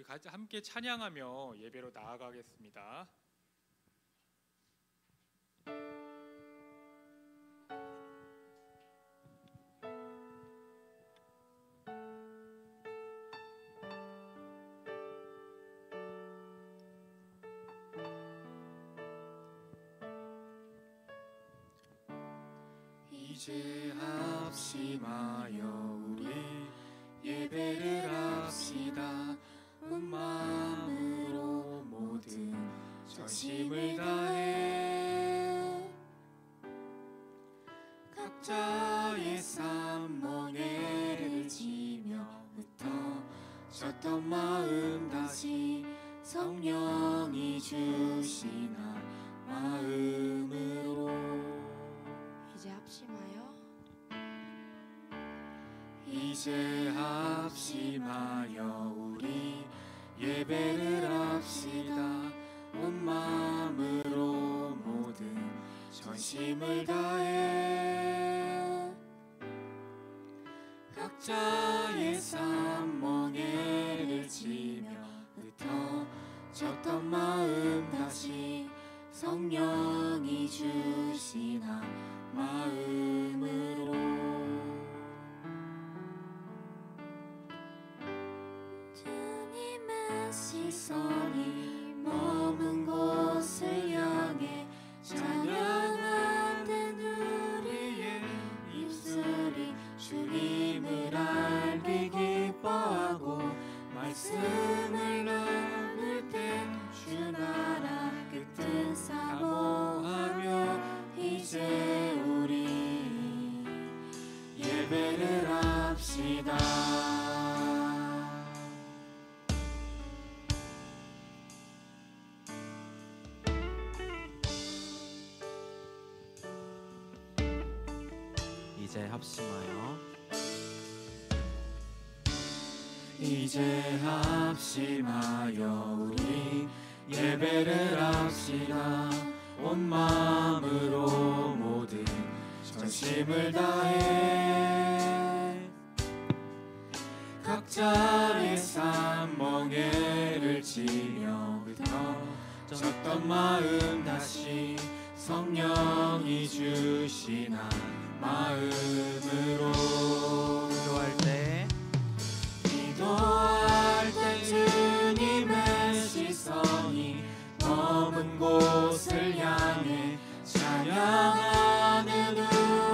함께 찬양하며 예배로 나아가겠습니다. 이제 합심하여 우리 예배를 합시다. 온 마음으로 모든 전심을 다해 각자의 삶 멍에를 지며 흩어졌던 마음 다시 성령이 주시나 마음으로 이제 합심하여 이제 합심하여 우리 예배를 합시다. 온 마음으로 모든 전심을 다해 각자의 삶 멍에를 지며 흩어졌던 마음 다시 성령이 주시나 마음으로 주님의 시선이 머문 곳을 향해 찬양하는 우리의 입술이 주님을 알기 기뻐하고 말씀을 나눌 때 주 나라 그 뜻 사모하며 이제 우리 예배를 합시다. 이제 합심하여 이제 합심하여 우리 예배를 합시다. 온 마음으로 모든 전심을 다해 각자의 삶 멍에를 지며 흩어졌던 마음 다시 성령이 주시나 마음으로 기도할 때 주님의 시선이 머문 곳을 향해 찬양하는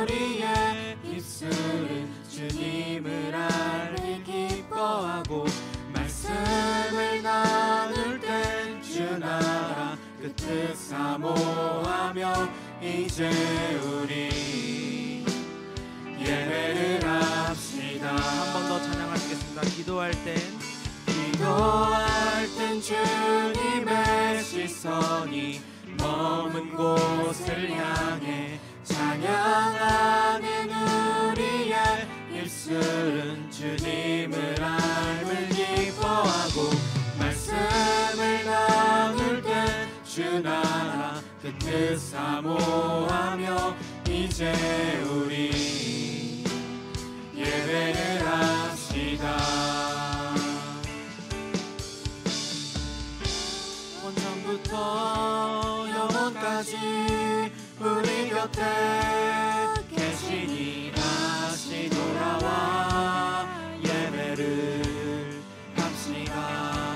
우리의 입술은 주님을 알기 기뻐하고 말씀을 나눌 때 주 나라 그 뜻 사모하며 이제 우리 예배를 합시다. 한 번 더 찬양하시겠습니다. 기도할 땐 주님의 시선이 머문 곳을 향해 찬양하는 우리의 입술은 주님을 알을 기뻐하고 말씀을 나눌 때 주 나라 그 뜻 사모하며 이제 우리 예배를 합시다. 원전부터 영원까지 우리 곁에 계시니 다시 돌아와 예배를 합시다.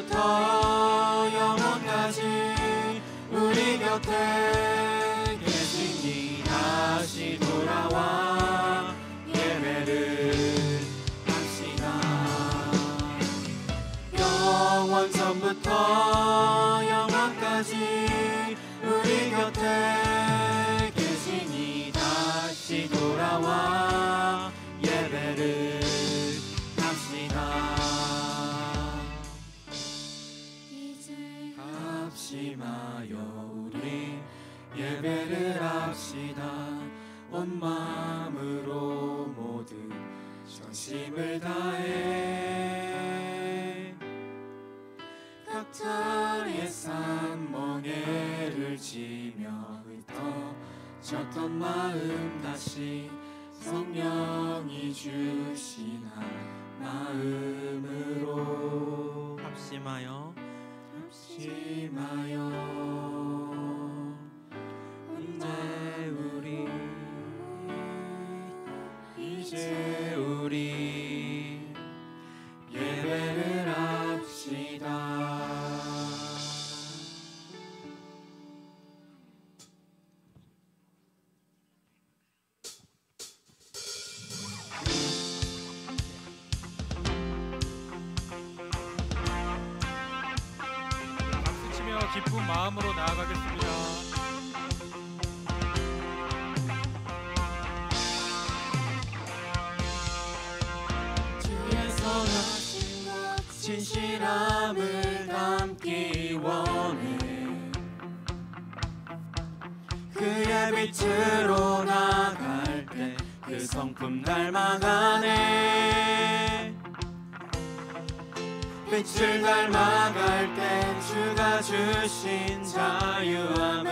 영원전부터 영원까지 우리 곁에 계시니 다시 돌아와 예배를 합시다. 영원전부터 영원까지 우리 곁에 계시니 다시 돌아와 예배를 합시다. 이제 합심하여 우리 예배를 합시다. 온 마음으로 모든 전심을 다해 각자의 삶 멍에를 지며 흩어졌던 마음 다시 성령이 주시나 마음으로 합심하여 합심하여 이제 우리 예배를 합시다. 박수 치며 기쁜 마음으로 나아가겠습니다. 주에서 나신 진실함을 담기 원해. 그의 빛으로 나갈 때 그 성품 닮아가네. 빛을 닮아갈 때 주가 주신 자유함으로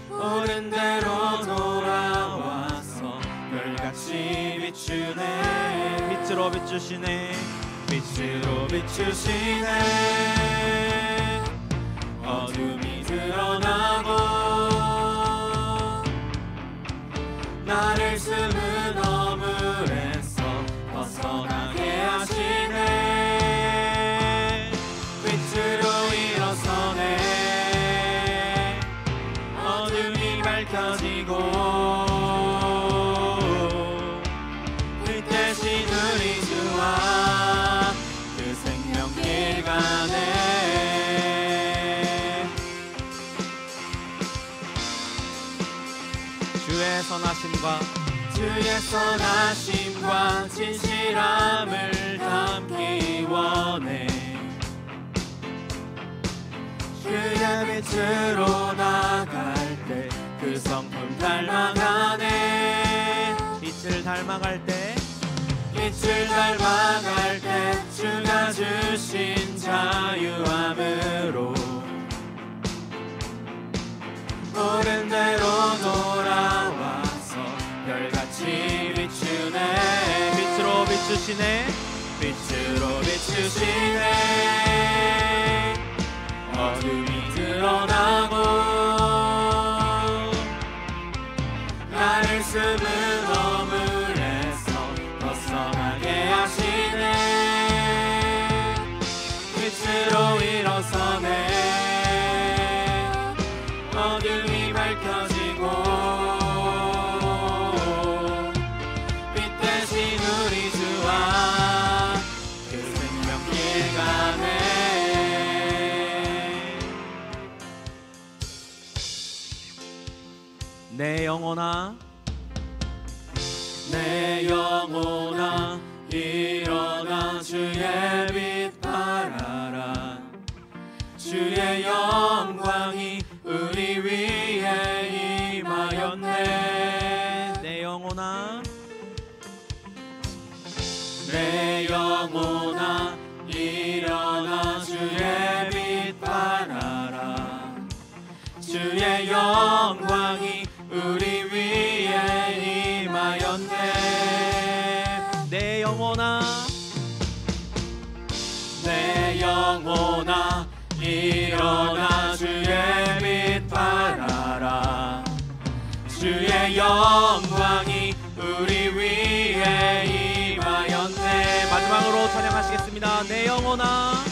옳은 대로 돌아와서 별같이 비추네. 빛으로 비추시네. 빛으로 비추시네. 어둠이 드러나고 나를 숨은 어물에서 벗어나게 하시네. 빛으로 일어서네. 어둠이 밝혀지고 그 대신 우리 주와 그 생명길 가네. 주의 선하심과 주의 선하심과 진실함을 담기 원해. 그의 빛으로 나갈 때 그 성품 닮아가네. 빛을 닮아갈 때 빛을 닮아갈 때 주가 주신 자유함으로 옳은 대로 돌아와서 별같이 비추네. 빛으로 비추시네. 빛으로 비추시네. 어둠이 드러나고 나를 숨은 어물에서 벗어나게 하시네. 빛으로 일어서네. 어둠이 밝혀지고 빛 대신 우리 주와 그 생명길 가네. 내 영혼아 내 영혼아 일어나 주의 빛 발하라. 주의 영광이 우리 위에 임하였네. 내 영혼아 내 영혼아 일어나 주의 빛 발하라. 주의 영광이 우리 위에 임하였네. 내 영혼아 내 영혼아 일어나 주의 빛 발하라. 주의 영광이 우리 위에 임하였네. 마지막으로 찬양하시겠습니다. 내 영혼아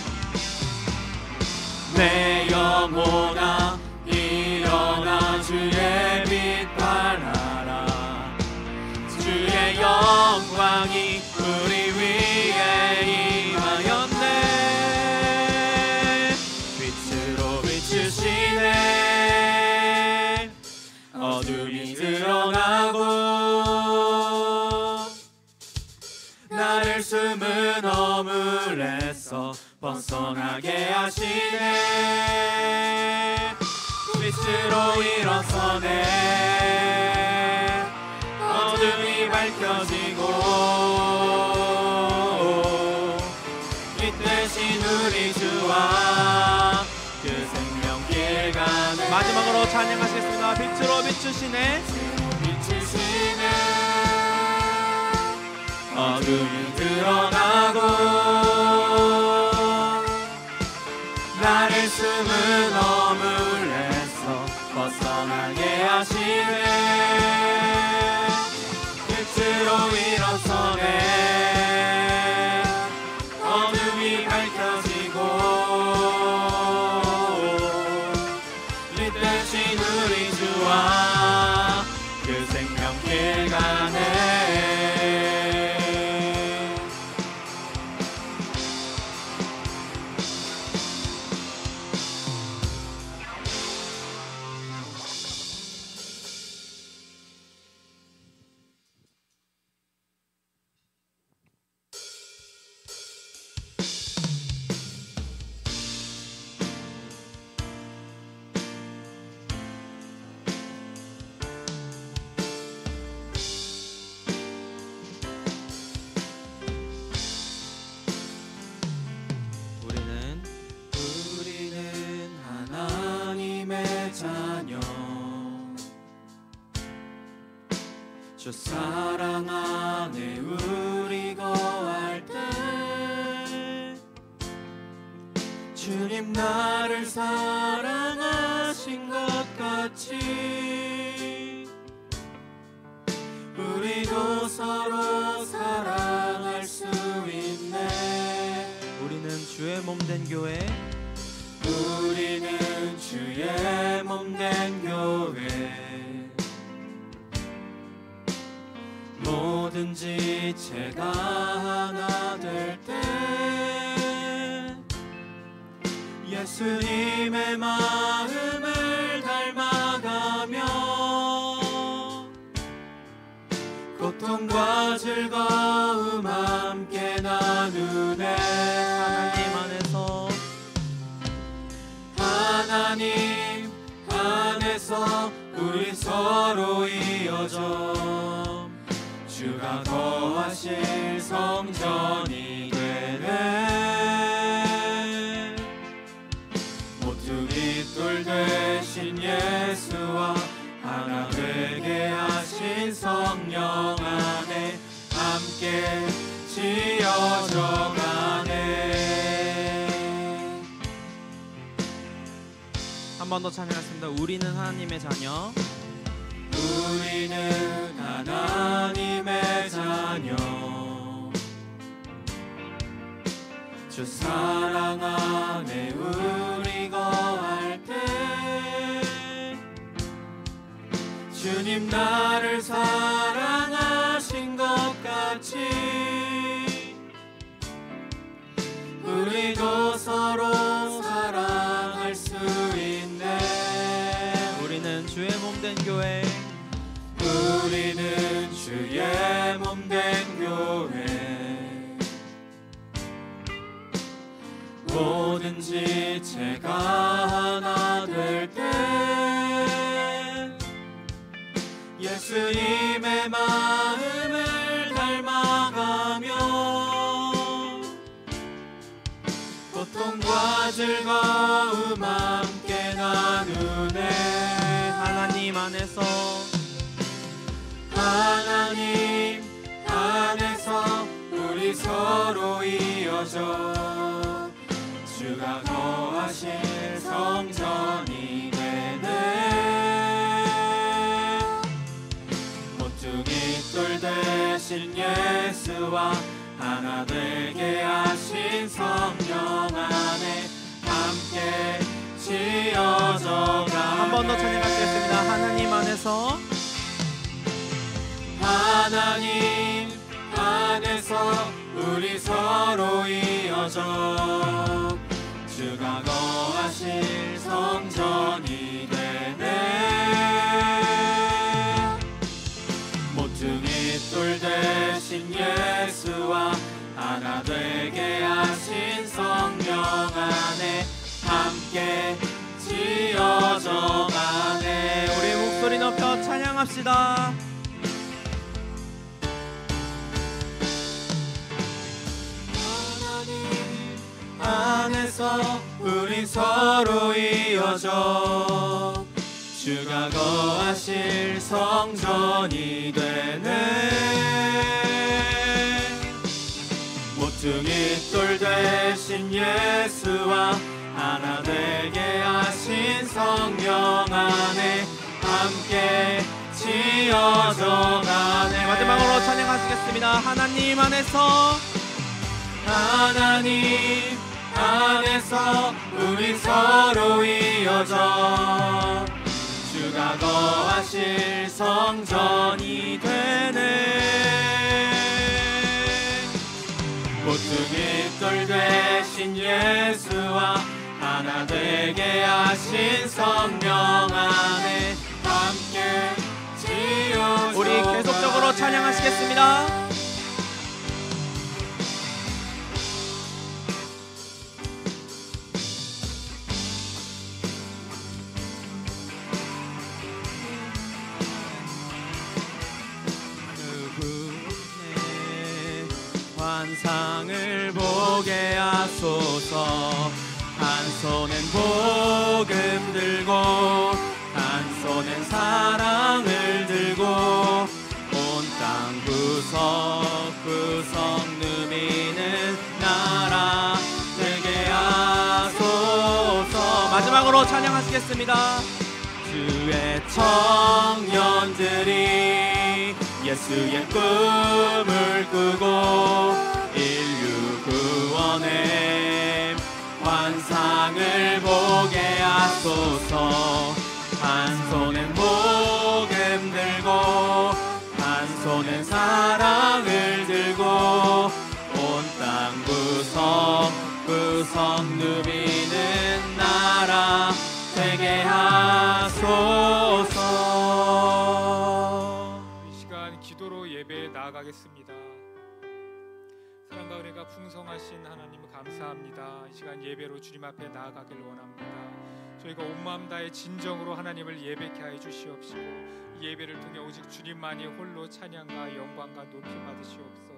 내 영혼아 일어나 주의 빛 발하라. 주의 영광이 우리 위에 임하였네. 빛으로 비추시네. 어둠이 드러나고 나를 숨은 어물에서 벗어나게 하시네. 빛으로 일어서네. 어둠이 밝혀지고 빛 대신 우리 주와 그 생명길 가네. 마지막으로 찬양하시겠습니다. 빛으로 비추시네. 비추시네. 어둠이 드러나고 나를 숨은 어물에서 벗어나게 하시네. 끝으로 일어서네. 어둠이 밝혀지고 빛 대신 우리 주와 그 생명길 가네. 우리는 하나님의 자녀. 주 사랑 안에 우리 거할 때 주님 나를 사랑하신 것 같이 우리도 서로 사랑할 수 있네. 우리는 주의 몸된 교회. 우리는 주의 몸된 교회. 뭐든지 제가 하나 될 때 예수님의 마음을 닮아가며 고통과 즐거움 함께 나누네. 하나님 안에서 우리 서로 이어져 주가 거하실 성전이 되네. 모퉁이 돌 되신 예수와 하나 되게 하신 성령 안에 함께 지어져 가네. 한 번 더 찬양하겠습니다. 우리는 하나님의 자녀. 우리는 하나님의 자녀. 주 사랑 안에 우리 거할 때 주님 나를 사랑하신 것 같이 우리도 서로 사랑할 수 있네. 우리는 주의 몸된 교회. 우리는 주의 몸된 교회. 뭐든지 제가 하나 될 때 예수님의 마음을 닮아가며 고통과 즐거움 함께 나누네. 하나님 안에서 하나님 안에서 우리 서로 이어져 주가 거하실 성전이 되네. 모퉁이 돌 대신 예수와 하나 되게 하신 성령 안에 함께 지어져 가네. 한 번 더 찬양하시겠습니다. 하나님 안에서 하나님 안에서 우리 서로 이어져 주가 거하실 성전이 되네. 모퉁이 돌 대신 예수와 하나 되게 하신 성령 안에 함께 지어져 가네. 우리 목소리 높여 찬양합시다. 안에서 우리 서로 이어져 주가 거하실 성전이 되네. 모퉁이 돌 되신 예수와 하나 되게 하신 성령 안에 함께 지어져 가네. 마지막으로 찬양하시겠습니다. 하나님 안에서 하나님 안에서 우리 서로 이어져 주가 거하실 성전이 되네. 모퉁이 돌 되신 예수와 하나 되게 하신 성령 안에 함께 지어져 우리 계속적으로 찬양하시겠습니다. 환상을 보게 하소서. 한 손엔 복음 들고 한 손엔 사랑을 들고 온 땅 구석구석 누비는 나라 되게 하소서. 마지막으로 찬양하시겠습니다. 주의 청년들이 예수의 꿈을 꾸고 인류 구원의 환상을 보게 하소서. 한 손엔 복음 들고 한 손엔 사랑을 들고 온 땅 구석구석 누비는 나라 되게 하소서. 이 시간 기도로 예배에 나아가겠습니다. 사랑과 은혜가 풍성하신 하나님 감사합니다. 이 시간 예배로 주님 앞에 나아가길 원합니다. 저희가 온 마음 다해 진정으로 하나님을 예배케 하여 주시옵시고 이 예배를 통해 오직 주님만이 홀로 찬양과 영광과 높임 받으시옵소서.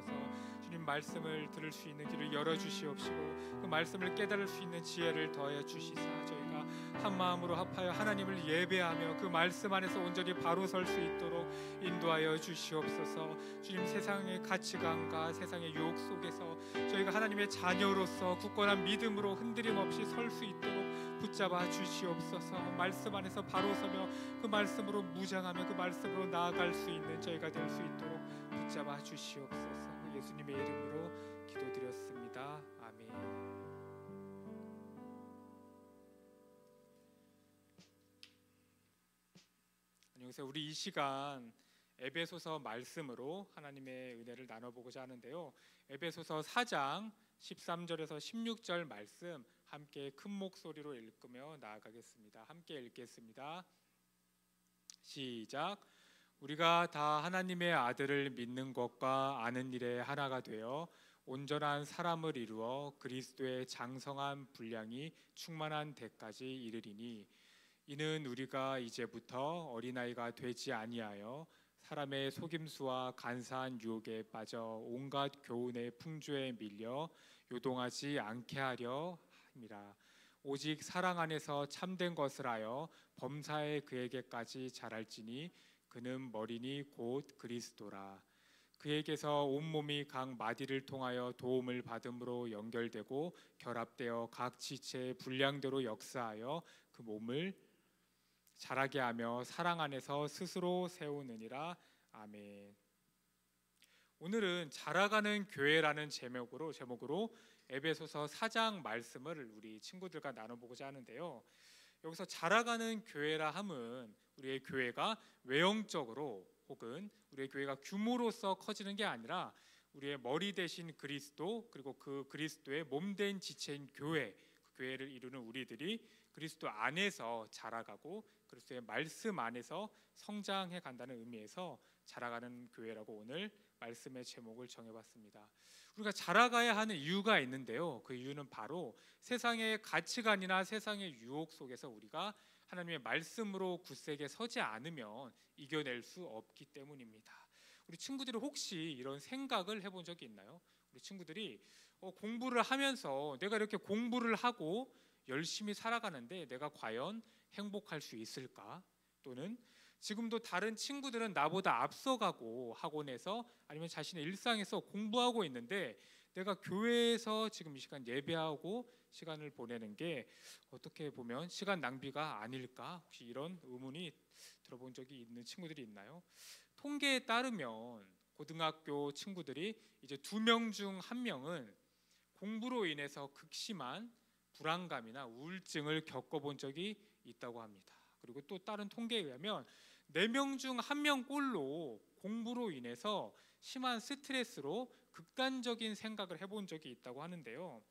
주님 말씀을 들을 수 있는 길을 열어주시옵시고 그 말씀을 깨달을 수 있는 지혜를 더하여 주시사 저희가 한 마음으로 합하여 하나님을 예배하며 그 말씀 안에서 온전히 바로 설 수 있도록 인도하여 주시옵소서. 주님 세상의 가치관과 세상의 유혹 속에서 저희가 하나님의 자녀로서 굳건한 믿음으로 흔들림 없이 설 수 있도록 붙잡아 주시옵소서. 말씀 안에서 바로 서며 그 말씀으로 무장하며 그 말씀으로 나아갈 수 있는 저희가 될 수 있도록 붙잡아 주시옵소서. 예수님의 이름으로 기도드렸습니다. 아멘. 안녕하세요. 우리 이 시간 에베소서 말씀으로 하나님의 은혜를 나눠보고자 하는데요. 에베소서 4장 13절에서 16절 말씀 함께 큰 목소리로 읽으며 나아가겠습니다. 함께 읽겠습니다. 시작. 우리가 다 하나님의 아들을 믿는 것과 아는 일에 하나가 되어 온전한 사람을 이루어 그리스도의 장성한 분량이 충만한 데까지 이르리니 이는 우리가 이제부터 어린아이가 되지 아니하여 사람의 속임수와 간사한 유혹에 빠져 온갖 교훈의 풍조에 밀려 요동하지 않게 하려 함이라. 오직 사랑 안에서 참된 것을 하여 범사에 그에게까지 자랄지니 그는 머리니 곧 그리스도라. 그에게서 온몸이 각 마디를 통하여 도움을 받음으로 연결되고 결합되어 각 지체의 분량대로 역사하여 그 몸을 자라게 하며 사랑 안에서 스스로 세우느니라. 아멘. 오늘은 자라가는 교회라는 제목으로 에베소서 4장 말씀을 우리 친구들과 나눠보고자 하는데요. 여기서 자라가는 교회라 함은 우리의 교회가 외형적으로 혹은 우리의 교회가 규모로서 커지는 게 아니라 우리의 머리 대신 그리스도 그리고 그 그리스도의 몸된 지체인 교회, 그 교회를 이루는 우리들이 그리스도 안에서 자라가고 그리스도의 말씀 안에서 성장해 간다는 의미에서 자라가는 교회라고 오늘 말씀의 제목을 정해봤습니다. 우리가 자라가야 하는 이유가 있는데요. 그 이유는 바로 세상의 가치관이나 세상의 유혹 속에서 우리가 하나님의 말씀으로 굳세게 서지 않으면 이겨낼 수 없기 때문입니다. 우리 친구들이 혹시 이런 생각을 해본 적이 있나요? 우리 친구들이 공부를 하면서 내가 이렇게 공부를 하고 열심히 살아가는데 내가 과연 행복할 수 있을까? 또는 지금도 다른 친구들은 나보다 앞서가고 학원에서 아니면 자신의 일상에서 공부하고 있는데 내가 교회에서 지금 이 시간 예배하고 시간을 보내는 게 어떻게 보면 시간 낭비가 아닐까? 혹시 이런 의문이 들어본 적이 있는 친구들이 있나요? 통계에 따르면 고등학교 친구들이 이제 2명 중 1명은 공부로 인해서 극심한 불안감이나 우울증을 겪어본 적이 있다고 합니다. 그리고 또 다른 통계에 의하면 4명 중 1명꼴로 공부로 인해서 심한 스트레스로 극단적인 생각을 해본 적이 있다고 하는데요.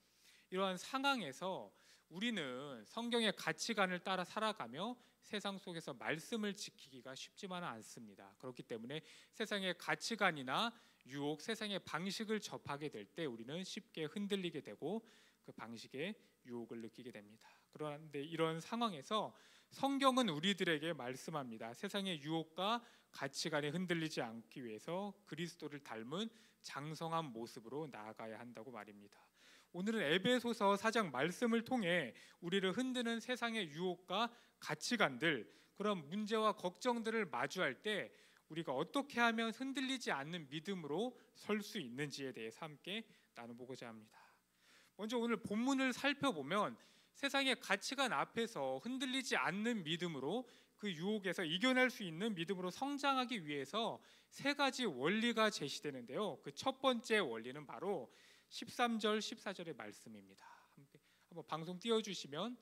이러한 상황에서 우리는 성경의 가치관을 따라 살아가며 세상 속에서 말씀을 지키기가 쉽지만은 않습니다. 그렇기 때문에 세상의 가치관이나 유혹, 세상의 방식을 접하게 될 때 우리는 쉽게 흔들리게 되고 그 방식의 유혹을 느끼게 됩니다. 그런데 이런 상황에서 성경은 우리들에게 말씀합니다. 세상의 유혹과 가치관에 흔들리지 않기 위해서 그리스도를 닮은 장성한 모습으로 나아가야 한다고 말입니다. 오늘은 에베소서 4장 말씀을 통해 우리를 흔드는 세상의 유혹과 가치관들, 그런 문제와 걱정들을 마주할 때 우리가 어떻게 하면 흔들리지 않는 믿음으로 설 수 있는지에 대해서 함께 나눠보고자 합니다. 먼저 오늘 본문을 살펴보면 세상의 가치관 앞에서 흔들리지 않는 믿음으로 그 유혹에서 이겨낼 수 있는 믿음으로 성장하기 위해서 3가지 원리가 제시되는데요. 그 첫 번째 원리는 바로 13절, 14절의 말씀입니다. 함께 한번 방송 띄워주시면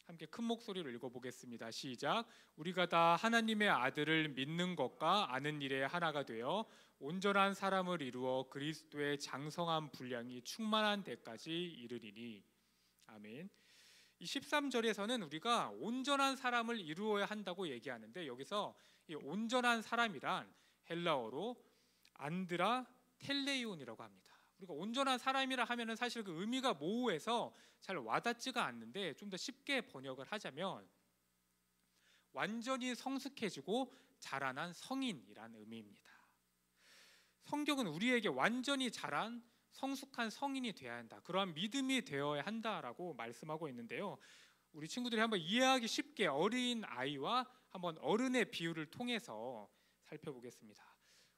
함께 큰 목소리로 읽어보겠습니다. 시작. 우리가 다 하나님의 아들을 믿는 것과 아는 일에 하나가 되어 온전한 사람을 이루어 그리스도의 장성한 분량이 충만한 데까지 이르리니. 아멘. 이 13절에서는 우리가 온전한 사람을 이루어야 한다고 얘기하는데, 여기서 이 온전한 사람이란 헬라어로 안드라 텔레이온이라고 합니다. 우리가 온전한 사람이라 하면은 사실 그 의미가 모호해서 잘 와닿지가 않는데, 좀 더 쉽게 번역을 하자면 완전히 성숙해지고 자라난 성인이란 의미입니다. 성경은 우리에게 완전히 자란 성숙한 성인이 되어야 한다, 그러한 믿음이 되어야 한다라고 말씀하고 있는데요. 우리 친구들이 한번 이해하기 쉽게 어린 아이와 한번 어른의 비유를 통해서 살펴보겠습니다.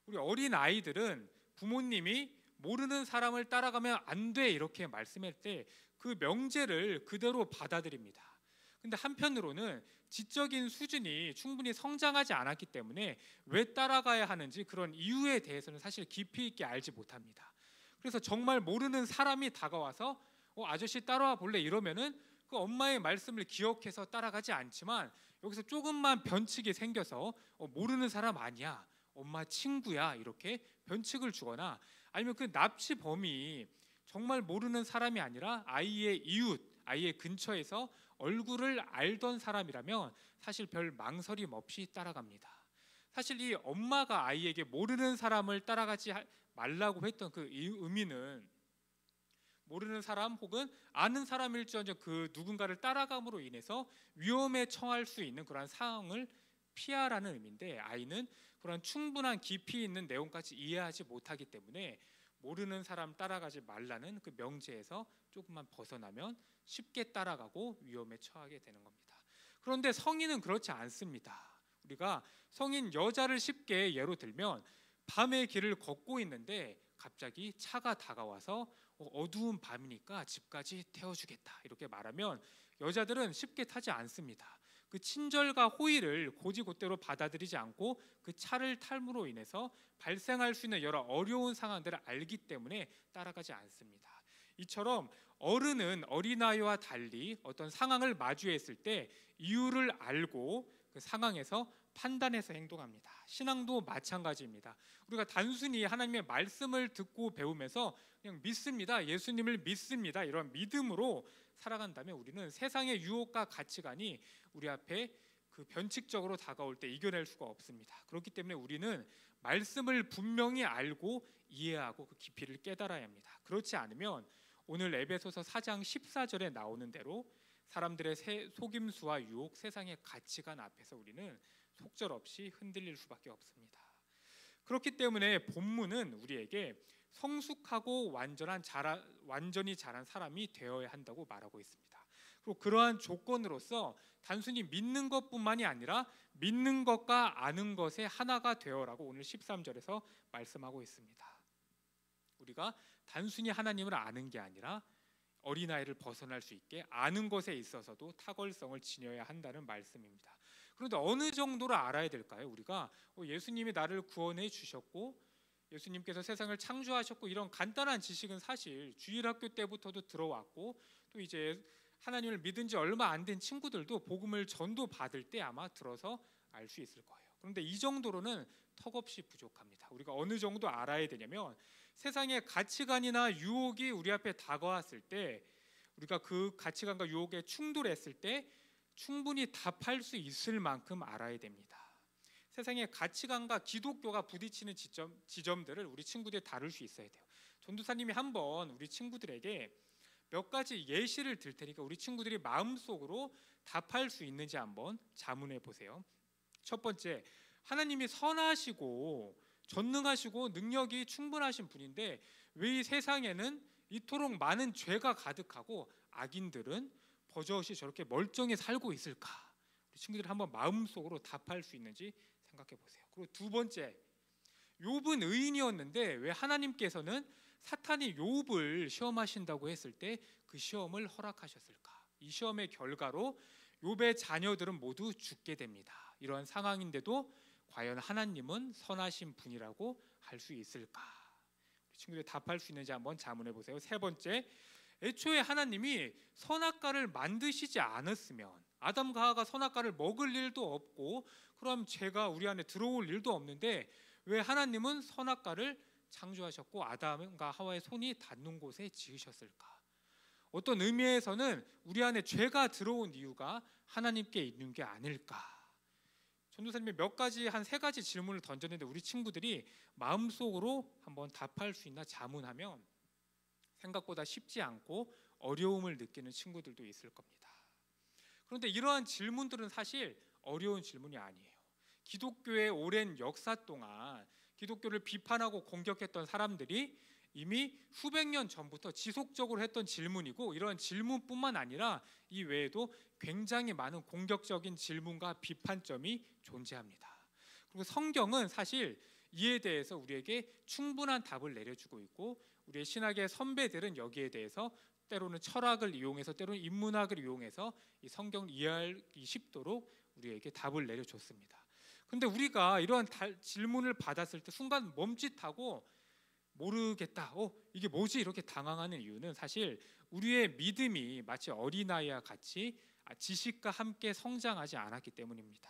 우리 어린 아이들은 부모님이 모르는 사람을 따라가면 안 돼 이렇게 말씀할 때 그 명제를 그대로 받아들입니다. 근데 한편으로는 지적인 수준이 충분히 성장하지 않았기 때문에 왜 따라가야 하는지 그런 이유에 대해서는 사실 깊이 있게 알지 못합니다. 그래서 정말 모르는 사람이 다가와서 아저씨 따라와 볼래 이러면은 그 엄마의 말씀을 기억해서 따라가지 않지만, 여기서 조금만 변칙이 생겨서 모르는 사람 아니야, 엄마 친구야 이렇게 변칙을 주거나, 아니면 그 납치범이 정말 모르는 사람이 아니라 아이의 이웃, 아이의 근처에서 얼굴을 알던 사람이라면 사실 별 망설임 없이 따라갑니다. 사실 이 엄마가 아이에게 모르는 사람을 따라가지 말라고 했던 그 의미는 모르는 사람 혹은 아는 사람일지언정 그 누군가를 따라감으로 인해서 위험에 처할 수 있는 그런 상황을 피하라는 의미인데, 아이는 그런 충분한 깊이 있는 내용까지 이해하지 못하기 때문에 모르는 사람 따라가지 말라는 그 명제에서 조금만 벗어나면 쉽게 따라가고 위험에 처하게 되는 겁니다. 그런데 성인은 그렇지 않습니다. 우리가 성인 여자를 쉽게 예로 들면 밤의 길을 걷고 있는데 갑자기 차가 다가와서 어두운 밤이니까 집까지 태워주겠다 이렇게 말하면 여자들은 쉽게 타지 않습니다. 그 친절과 호의를 곧이곧대로 받아들이지 않고 그 차를 탈므로 인해서 발생할 수 있는 여러 어려운 상황들을 알기 때문에 따라가지 않습니다. 이처럼 어른은 어린아이와 달리 어떤 상황을 마주했을 때 이유를 알고 그 상황에서 판단해서 행동합니다. 신앙도 마찬가지입니다. 우리가 단순히 하나님의 말씀을 듣고 배우면서 그냥 믿습니다, 예수님을 믿습니다, 이런 믿음으로 살아간다면 우리는 세상의 유혹과 가치관이 우리 앞에 그 변칙적으로 다가올 때 이겨낼 수가 없습니다. 그렇기 때문에 우리는 말씀을 분명히 알고 이해하고 그 깊이를 깨달아야 합니다. 그렇지 않으면 오늘 에베소서 4장 14절에 나오는 대로 사람들의 속임수와 유혹, 세상의 가치관 앞에서 우리는 속절없이 흔들릴 수밖에 없습니다. 그렇기 때문에 본문은 우리에게 성숙하고 완전히 자란 사람이 되어야 한다고 말하고 있습니다. 그리고 그러한 조건으로서 단순히 믿는 것뿐만이 아니라 믿는 것과 아는 것의 하나가 되어라고 오늘 13절에서 말씀하고 있습니다. 우리가 단순히 하나님을 아는 게 아니라 어린아이를 벗어날 수 있게 아는 것에 있어서도 탁월성을 지녀야 한다는 말씀입니다. 그런데 어느 정도로 알아야 될까요? 우리가 예수님이 나를 구원해 주셨고 예수님께서 세상을 창조하셨고 이런 간단한 지식은 사실 주일학교 때부터도 들어왔고 또 이제 하나님을 믿은 지 얼마 안 된 친구들도 복음을 전도 받을 때 아마 들어서 알 수 있을 거예요. 그런데 이 정도로는 턱없이 부족합니다. 우리가 어느 정도 알아야 되냐면 세상의 가치관이나 유혹이 우리 앞에 다가왔을 때 우리가 그 가치관과 유혹에 충돌했을 때 충분히 답할 수 있을 만큼 알아야 됩니다. 세상의 가치관과 기독교가 부딪히는 지점들을 우리 친구들이 다룰 수 있어야 돼요. 전도사님이 한번 우리 친구들에게 몇 가지 예시를 들 테니까 우리 친구들이 마음속으로 답할 수 있는지 한번 자문해 보세요. 첫 번째, 하나님이 선하시고 전능하시고 능력이 충분하신 분인데 왜 이 세상에는 이토록 많은 죄가 가득하고 악인들은 버젓이 저렇게 멀쩡히 살고 있을까? 우리 친구들이 한번 마음속으로 답할 수 있는지 생각해 보세요. 그리고 두 번째, 욥은 의인이었는데 왜 하나님께서는 사탄이 욥을 시험하신다고 했을 때 그 시험을 허락하셨을까? 이 시험의 결과로 욥의 자녀들은 모두 죽게 됩니다. 이러한 상황인데도 과연 하나님은 선하신 분이라고 할 수 있을까? 우리 친구들 답할 수 있는지 한번 자문해 보세요. 세 번째, 애초에 하나님이 선악과를 만드시지 않았으면 아담과 하와가 선악과를 먹을 일도 없고 그럼 죄가 우리 안에 들어올 일도 없는데 왜 하나님은 선악과를 창조하셨고 아담과 하와의 손이 닿는 곳에 지으셨을까? 어떤 의미에서는 우리 안에 죄가 들어온 이유가 하나님께 있는 게 아닐까? 전도사님이 몇 가지 한 세 가지 질문을 던졌는데 우리 친구들이 마음속으로 한번 답할 수 있나 자문하면 생각보다 쉽지 않고 어려움을 느끼는 친구들도 있을 겁니다. 그런데 이러한 질문들은 사실 어려운 질문이 아니에요. 기독교의 오랜 역사 동안 기독교를 비판하고 공격했던 사람들이 이미 수백 년 전부터 지속적으로 했던 질문이고 이런 질문뿐만 아니라 이 외에도 굉장히 많은 공격적인 질문과 비판점이 존재합니다. 그리고 성경은 사실 이에 대해서 우리에게 충분한 답을 내려주고 있고 우리의 신학의 선배들은 여기에 대해서 때로는 철학을 이용해서 때로는 인문학을 이용해서 이 성경을 이해하기 쉽도록 우리에게 답을 내려줬습니다. 근데 우리가 이런 질문을 받았을 때 순간 멈칫하고 모르겠다. 이게 뭐지? 이렇게 당황하는 이유는 사실 우리의 믿음이 마치 어린아이와 같이 지식과 함께 성장하지 않았기 때문입니다.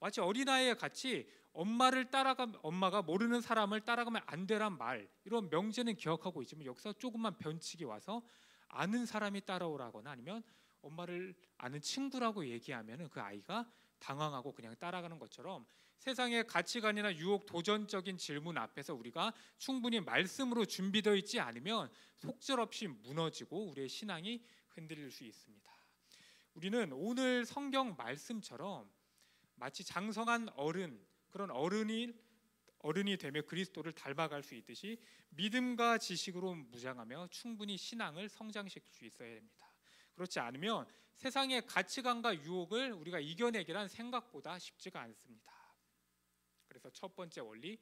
마치 어린아이와 같이 엄마가 모르는 사람을 따라가면 안 되란 말 이런 명제는 기억하고 있지만 여기서 조금만 변칙이 와서 아는 사람이 따라오라거나 아니면 엄마를 아는 친구라고 얘기하면 그 아이가 당황하고 그냥 따라가는 것처럼 세상의 가치관이나 유혹 도전적인 질문 앞에서 우리가 충분히 말씀으로 준비되어 있지 않으면 속절없이 무너지고 우리의 신앙이 흔들릴 수 있습니다. 우리는 오늘 성경 말씀처럼 마치 장성한 그런 어른이 되며 그리스도를 닮아갈 수 있듯이 믿음과 지식으로 무장하며 충분히 신앙을 성장시킬 수 있어야 됩니다. 그렇지 않으면 세상의 가치관과 유혹을 우리가 이겨내기란 생각보다 쉽지가 않습니다. 그래서 첫 번째 원리,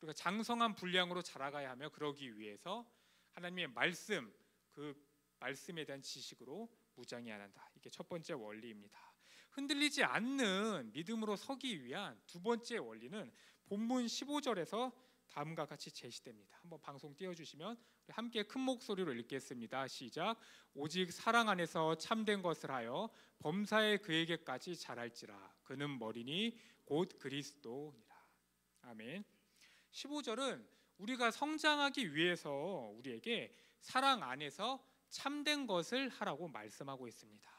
우리가 장성한 분량으로 자라가야 하며 그러기 위해서 하나님의 말씀, 그 말씀에 대한 지식으로 무장해야 한다. 이게 첫 번째 원리입니다. 흔들리지 않는 믿음으로 서기 위한 두 번째 원리는 본문 15절에서 다음과 같이 제시됩니다. 한번 방송 띄워주시면 우리 함께 큰 목소리로 읽겠습니다. 시작. 오직 사랑 안에서 참된 것을 하여 범사에 그에게까지 자랄지라. 그는 머리니 곧 그리스도니라. 아멘. 15절은 우리가 성장하기 위해서 우리에게 사랑 안에서 참된 것을 하라고 말씀하고 있습니다.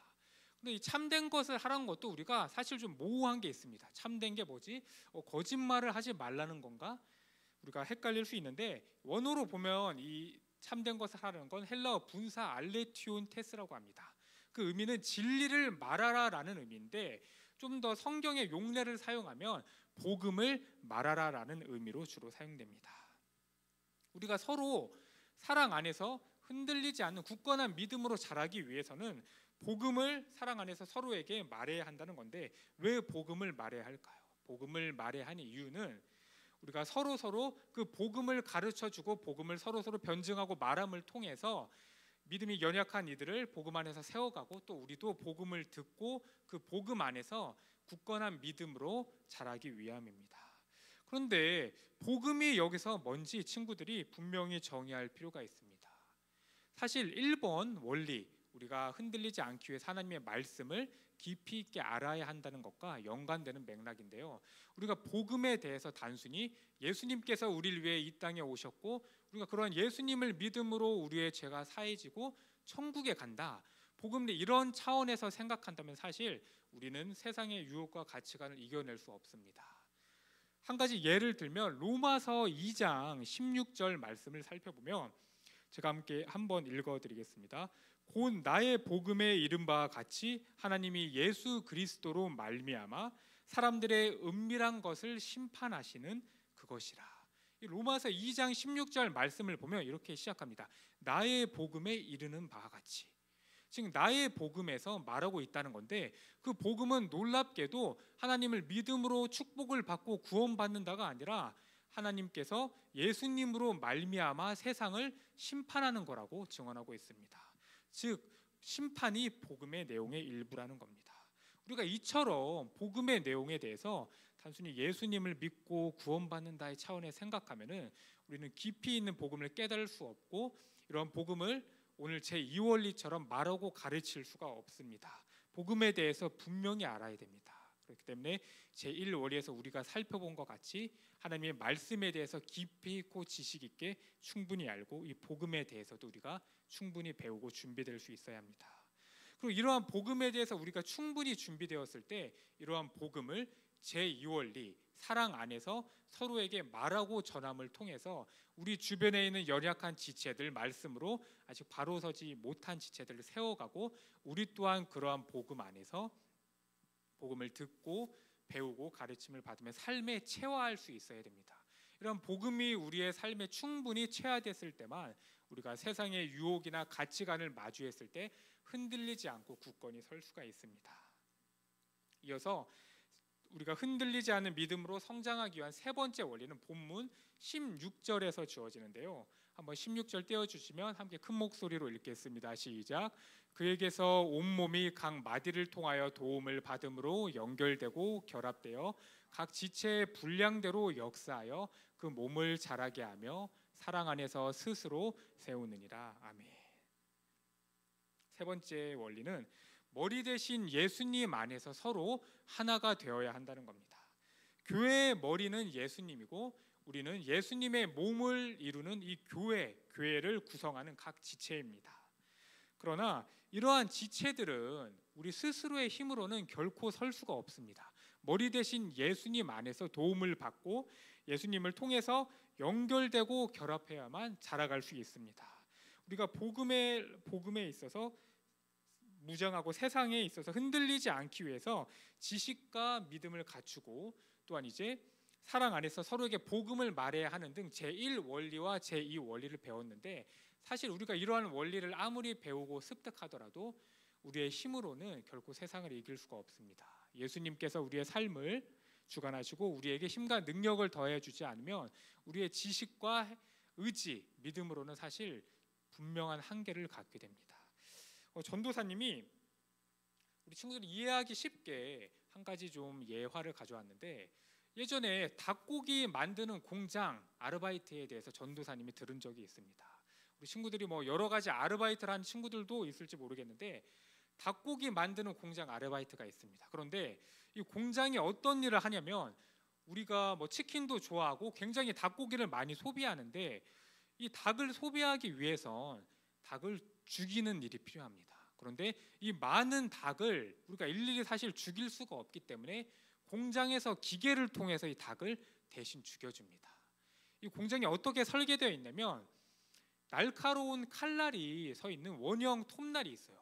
근데 이 참된 것을 하라는 것도 우리가 사실 좀 모호한 게 있습니다. 참된 게 뭐지? 거짓말을 하지 말라는 건가? 우리가 헷갈릴 수 있는데 원어로 보면 이 참된 것을 하라는 건 헬라어 분사 알레티온 테스라고 합니다. 그 의미는 진리를 말하라라는 의미인데 좀 더 성경의 용례를 사용하면 복음을 말하라라는 의미로 주로 사용됩니다. 우리가 서로 사랑 안에서 흔들리지 않는 굳건한 믿음으로 자라기 위해서는 복음을 사랑 안에서 서로에게 말해야 한다는 건데 왜 복음을 말해야 할까요? 복음을 말해야 하는 이유는 우리가 서로 그 복음을 가르쳐주고 복음을 서로 변증하고 말함을 통해서 믿음이 연약한 이들을 복음 안에서 세워가고 또 우리도 복음을 듣고 그 복음 안에서 굳건한 믿음으로 자라기 위함입니다. 그런데 복음이 여기서 뭔지 친구들이 분명히 정의할 필요가 있습니다. 사실 1번 원리, 우리가 흔들리지 않기 위해서 하나님의 말씀을 깊이 있게 알아야 한다는 것과 연관되는 맥락인데요. 우리가 복음에 대해서 단순히 예수님께서 우리를 위해 이 땅에 오셨고 우리가 그런 예수님을 믿음으로 우리의 죄가 사해지고 천국에 간다, 복음 이런 차원에서 생각한다면 사실 우리는 세상의 유혹과 가치관을 이겨낼 수 없습니다. 한 가지 예를 들면 로마서 2장 16절 말씀을 살펴보면 제가 함께 한번 읽어드리겠습니다. 곧 나의 복음에 이른 바와 같이 하나님이 예수 그리스도로 말미암아 사람들의 은밀한 것을 심판하시는 그것이라. 이 로마서 2장 16절 말씀을 보면 이렇게 시작합니다. 나의 복음에 이르는 바와 같이. 지금 나의 복음에서 말하고 있다는 건데 그 복음은 놀랍게도 하나님을 믿음으로 축복을 받고 구원받는다가 아니라 하나님께서 예수님으로 말미암아 세상을 심판하는 거라고 증언하고 있습니다. 즉 심판이 복음의 내용의 일부라는 겁니다. 우리가 이처럼 복음의 내용에 대해서 단순히 예수님을 믿고 구원받는다의 차원에 생각하면은 우리는 깊이 있는 복음을 깨달을 수 없고 이런 복음을 오늘 제2원리처럼 말하고 가르칠 수가 없습니다. 복음에 대해서 분명히 알아야 됩니다. 그렇기 때문에 제1원리에서 우리가 살펴본 것 같이 하나님의 말씀에 대해서 깊이 있고 지식 있게 충분히 알고 이 복음에 대해서도 우리가 충분히 배우고 준비될 수 있어야 합니다. 그리고 이러한 복음에 대해서 우리가 충분히 준비되었을 때 이러한 복음을 제2원리 사랑 안에서 서로에게 말하고 전함을 통해서 우리 주변에 있는 연약한 지체들 말씀으로 아직 바로 서지 못한 지체들을 세워가고 우리 또한 그러한 복음 안에서 복음을 듣고 배우고 가르침을 받으며 삶에 체화할 수 있어야 됩니다. 이런 복음이 우리의 삶에 충분히 체화됐을 때만 우리가 세상의 유혹이나 가치관을 마주했을 때 흔들리지 않고 굳건히 설 수가 있습니다. 이어서 우리가 흔들리지 않는 믿음으로 성장하기 위한 세 번째 원리는 본문 16절에서 주어지는데요. 한번 16절 떼어주시면 함께 큰 목소리로 읽겠습니다. 시작. 그에게서 온몸이 각 마디를 통하여 도움을 받음으로 연결되고 결합되어 각 지체의 분량대로 역사하여 그 몸을 자라게 하며 사랑 안에서 스스로 세우느니라. 아멘. 세 번째 원리는 머리 대신 예수님 안에서 서로 하나가 되어야 한다는 겁니다. 교회의 머리는 예수님이고 우리는 예수님의 몸을 이루는 이 교회를 구성하는 각 지체입니다. 그러나 이러한 지체들은 우리 스스로의 힘으로는 결코 설 수가 없습니다. 머리 대신 예수님 안에서 도움을 받고 예수님을 통해서 연결되고 결합해야만 자라갈 수 있습니다. 우리가 복음에 있어서 무장하고 세상에 있어서 흔들리지 않기 위해서 지식과 믿음을 갖추고 또한 이제 사랑 안에서 서로에게 복음을 말해야 하는 등 제1원리와 제2원리를 배웠는데 사실 우리가 이러한 원리를 아무리 배우고 습득하더라도 우리의 힘으로는 결코 세상을 이길 수가 없습니다. 예수님께서 우리의 삶을 주관하시고 우리에게 힘과 능력을 더해 주지 않으면 우리의 지식과 의지, 믿음으로는 사실 분명한 한계를 갖게 됩니다. 전도사님이 우리 친구들이 이해하기 쉽게 한 가지 좀 예화를 가져왔는데 예전에 닭고기 만드는 공장 아르바이트에 대해서 전도사님이 들은 적이 있습니다. 우리 친구들이 뭐 여러 가지 아르바이트를 하는 친구들도 있을지 모르겠는데 닭고기 만드는 공장 아르바이트가 있습니다. 그런데 이 공장이 어떤 일을 하냐면 우리가 뭐 치킨도 좋아하고 굉장히 닭고기를 많이 소비하는데 이 닭을 소비하기 위해선 닭을 죽이는 일이 필요합니다. 그런데 이 많은 닭을 우리가 일일이 사실 죽일 수가 없기 때문에 공장에서 기계를 통해서 이 닭을 대신 죽여줍니다. 이 공장이 어떻게 설계되어 있냐면 날카로운 칼날이 서 있는 원형 톱날이 있어요.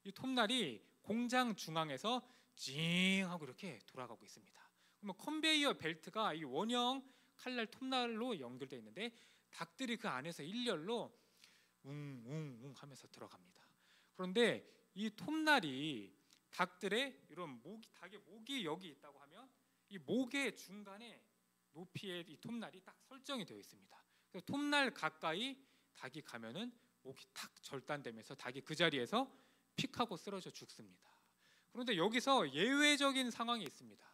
이 톱날이 공장 중앙에서 징 하고 이렇게 돌아가고 있습니다. 그러면 컨베이어 벨트가 이 원형 칼날 톱날로 연결되어 있는데 닭들이 그 안에서 일렬로 웅웅웅 하면서 들어갑니다. 그런데 이 톱날이 닭들의 이런 닭의 목이 여기 있다고 하면 이 목의 중간에 높이의 이 톱날이 딱 설정이 되어 있습니다. 그래서 톱날 가까이 닭이 가면은 목이 탁 절단되면서 닭이 그 자리에서 픽하고 쓰러져 죽습니다. 그런데 여기서 예외적인 상황이 있습니다.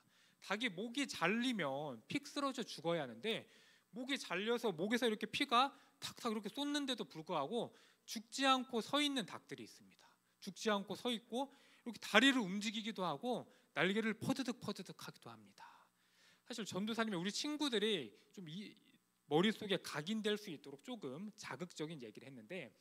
닭이 목이 잘리면 픽 쓰러져 죽어야 하는데 목이 잘려서 목에서 이렇게 피가 탁탁 이렇게 쏟는데도 불구하고 죽지 않고 서 있는 닭들이 있습니다. 죽지 않고 서 있고 이렇게 다리를 움직이기도 하고 날개를 퍼드득 하기도 합니다. 사실 전도사님이 우리 친구들이 좀 머릿속에 각인될 수 있도록 조금 자극적인 얘기를 했는데,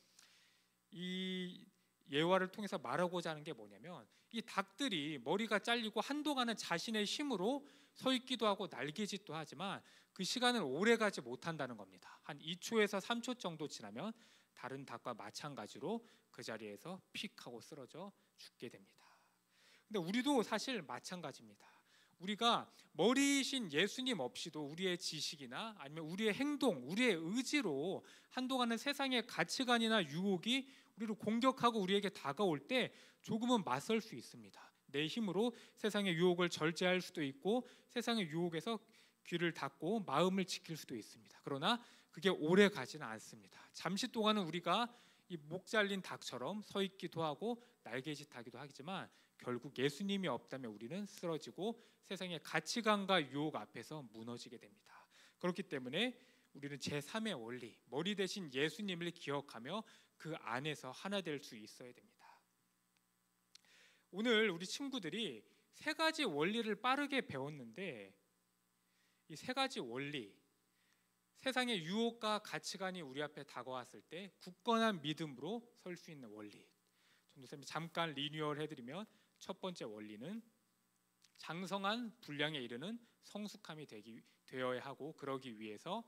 이 예화를 통해서 말하고자 하는 게 뭐냐면, 이 닭들이 머리가 잘리고 한동안은 자신의 힘으로 서 있기도 하고 날개짓도 하지만 그 시간을 오래 가지 못한다는 겁니다. 한 2초에서 3초 정도 지나면 다른 닭과 마찬가지로 그 자리에서 픽하고 쓰러져 죽게 됩니다. 근데 우리도 사실 마찬가지입니다. 우리가 머리이신 예수님 없이도 우리의 지식이나 아니면 우리의 행동, 우리의 의지로 한동안은 세상의 가치관이나 유혹이 우리를 공격하고 우리에게 다가올 때 조금은 맞설 수 있습니다. 내 힘으로 세상의 유혹을 절제할 수도 있고 세상의 유혹에서 귀를 닫고 마음을 지킬 수도 있습니다. 그러나 그게 오래 가지는 않습니다. 잠시 동안은 우리가 이 목 잘린 닭처럼 서 있기도 하고 날개짓하기도 하지만 결국 예수님이 없다면 우리는 쓰러지고 세상의 가치관과 유혹 앞에서 무너지게 됩니다. 그렇기 때문에 우리는 제3의 원리, 머리 대신 예수님을 기억하며 그 안에서 하나 될 수 있어야 됩니다. 오늘 우리 친구들이 세 가지 원리를 빠르게 배웠는데, 이 세 가지 원리, 세상의 유혹과 가치관이 우리 앞에 다가왔을 때 굳건한 믿음으로 설 수 있는 원리, 전도사님이 잠깐 리뉴얼 해드리면, 첫 번째 원리는 장성한 분량에 이르는 성숙함이 되어야 하고, 그러기 위해서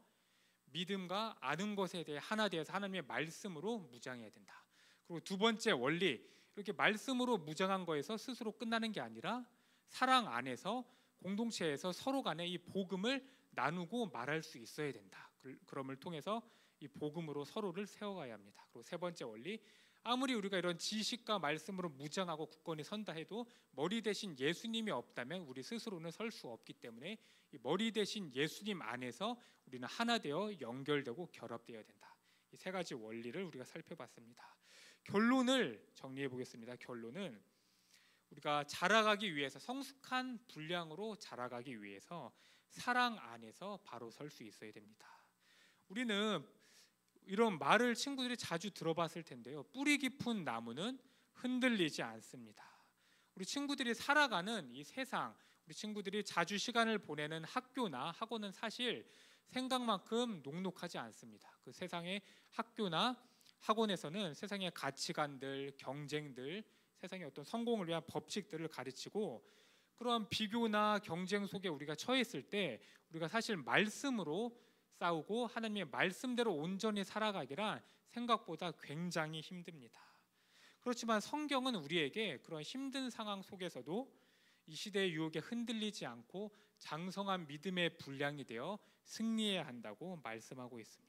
믿음과 아는 것에 대해 하나 되어서 하나님의 말씀으로 무장해야 된다. 그리고 두 번째 원리, 이렇게 말씀으로 무장한 거에서 스스로 끝나는 게 아니라 사랑 안에서 공동체에서 서로 간에 이 복음을 나누고 말할 수 있어야 된다. 그럼을 통해서 이 복음으로 서로를 세워가야 합니다. 그리고 세 번째 원리, 아무리 우리가 이런 지식과 말씀으로 무장하고 굳건히 선다 해도 머리 대신 예수님이 없다면 우리 스스로는 설 수 없기 때문에 이 머리 대신 예수님 안에서 우리는 하나 되어 연결되고 결합되어야 된다. 이 세 가지 원리를 우리가 살펴봤습니다. 결론을 정리해 보겠습니다. 결론은 우리가 자라가기 위해서, 성숙한 분량으로 자라가기 위해서 사랑 안에서 바로 설 수 있어야 됩니다. 우리는 이런 말을 친구들이 자주 들어봤을 텐데요. 뿌리 깊은 나무는 흔들리지 않습니다. 우리 친구들이 살아가는 이 세상, 우리 친구들이 자주 시간을 보내는 학교나 학원은 사실 생각만큼 녹록하지 않습니다. 그 세상의 학교나 학원에서는 세상의 가치관들, 경쟁들, 세상의 어떤 성공을 위한 법칙들을 가르치고, 그런 비교나 경쟁 속에 우리가 처했을 때 우리가 사실 말씀으로 싸우고 하나님의 말씀대로 온전히 살아가기란 생각보다 굉장히 힘듭니다. 그렇지만 성경은 우리에게 그런 힘든 상황 속에서도 이 시대의 유혹에 흔들리지 않고 장성한 믿음의 분량이 되어 승리해야 한다고 말씀하고 있습니다.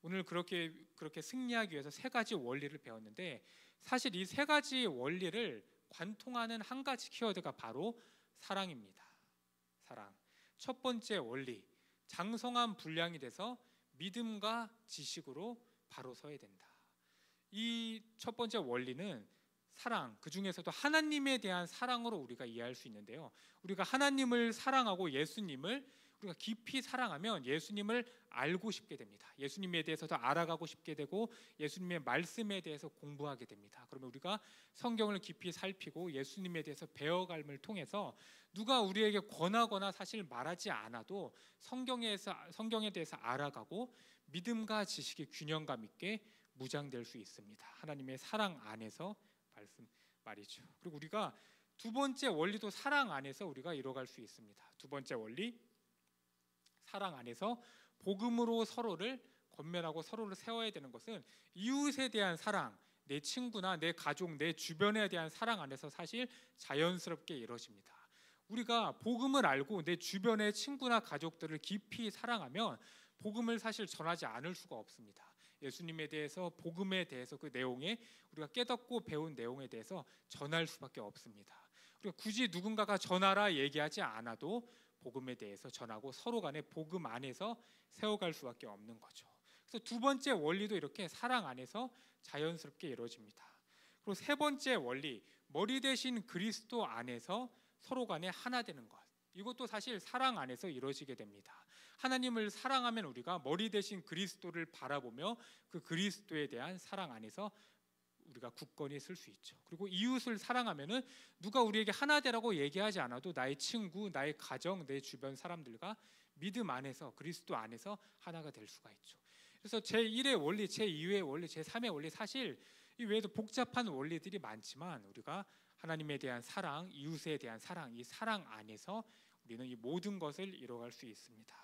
오늘 그렇게 승리하기 위해서 세 가지 원리를 배웠는데, 사실 이 세 가지 원리를 관통하는 한 가지 키워드가 바로 사랑입니다. 사랑. 첫 번째 원리, 장성한 분량이 돼서 믿음과 지식으로 바로 서야 된다. 이 첫 번째 원리는 사랑, 그 중에서도 하나님에 대한 사랑으로 우리가 이해할 수 있는데요. 우리가 하나님을 사랑하고 예수님을 우리가 깊이 사랑하면 예수님을 알고 싶게 됩니다. 예수님에 대해서 더 알아가고 싶게 되고 예수님의 말씀에 대해서 공부하게 됩니다. 그러면 우리가 성경을 깊이 살피고 예수님에 대해서 배워감을 통해서 누가 우리에게 권하거나 사실 말하지 않아도 성경에 대해서 알아가고 믿음과 지식이 균형감 있게 무장될 수 있습니다. 하나님의 사랑 안에서 말이죠. 그리고 우리가 두 번째 원리도 사랑 안에서 우리가 이뤄갈 수 있습니다. 두 번째 원리, 사랑 안에서 복음으로 서로를 권면하고 서로를 세워야 되는 것은 이웃에 대한 사랑, 내 친구나 내 가족, 내 주변에 대한 사랑 안에서 사실 자연스럽게 이루어집니다. 우리가 복음을 알고 내 주변의 친구나 가족들을 깊이 사랑하면 복음을 사실 전하지 않을 수가 없습니다. 예수님에 대해서, 복음에 대해서, 그 내용에 우리가 깨닫고 배운 내용에 대해서 전할 수밖에 없습니다. 우리가 굳이 누군가가 전하라 얘기하지 않아도 복음에 대해서 전하고 서로 간에 복음 안에서 세워갈 수밖에 없는 거죠. 그래서 두 번째 원리도 이렇게 사랑 안에서 자연스럽게 이루어집니다. 그리고 세 번째 원리, 머리 대신 그리스도 안에서 서로 간에 하나 되는 것. 이것도 사실 사랑 안에서 이루어지게 됩니다. 하나님을 사랑하면 우리가 머리 대신 그리스도를 바라보며 그 그리스도에 대한 사랑 안에서 우리가 굳건히 설 수 있죠. 그리고 이웃을 사랑하면은 누가 우리에게 하나 되라고 얘기하지 않아도 나의 친구, 나의 가정, 내 주변 사람들과 믿음 안에서 그리스도 안에서 하나가 될 수가 있죠. 그래서 제1의 원리, 제2의 원리, 제3의 원리, 사실 이 외에도 복잡한 원리들이 많지만 우리가 하나님에 대한 사랑, 이웃에 대한 사랑, 이 사랑 안에서 우리는 이 모든 것을 이뤄갈 수 있습니다.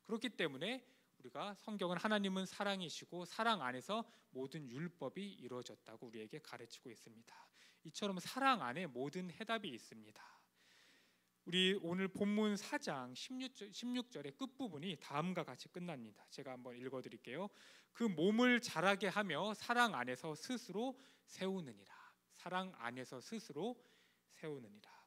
그렇기 때문에 우리가 성경은 하나님은 사랑이시고 사랑 안에서 모든 율법이 이루어졌다고 우리에게 가르치고 있습니다. 이처럼 사랑 안에 모든 해답이 있습니다. 우리 오늘 본문 4장 16절의 끝부분이 다음과 같이 끝납니다. 제가 한번 읽어드릴게요. 그 몸을 자라게 하며 사랑 안에서 스스로 세우느니라. 사랑 안에서 스스로 세우느니라.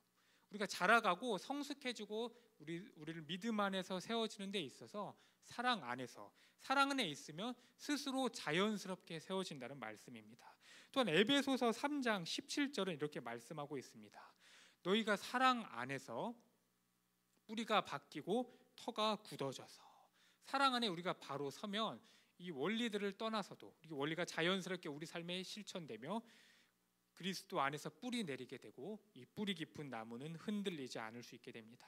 우리가 자라가고 성숙해지고 우리를 믿음 안에서 세워지는 데 있어서 사랑 안에서, 사랑 안에 있으면 스스로 자연스럽게 세워진다는 말씀입니다. 또한 에베소서 3장 17절은 이렇게 말씀하고 있습니다. 너희가 사랑 안에서 뿌리가 바뀌고 터가 굳어져서, 사랑 안에 우리가 바로 서면 이 원리들을 떠나서도 이 원리가 자연스럽게 우리 삶에 실천되며 그리스도 안에서 뿌리 내리게 되고 이 뿌리 깊은 나무는 흔들리지 않을 수 있게 됩니다.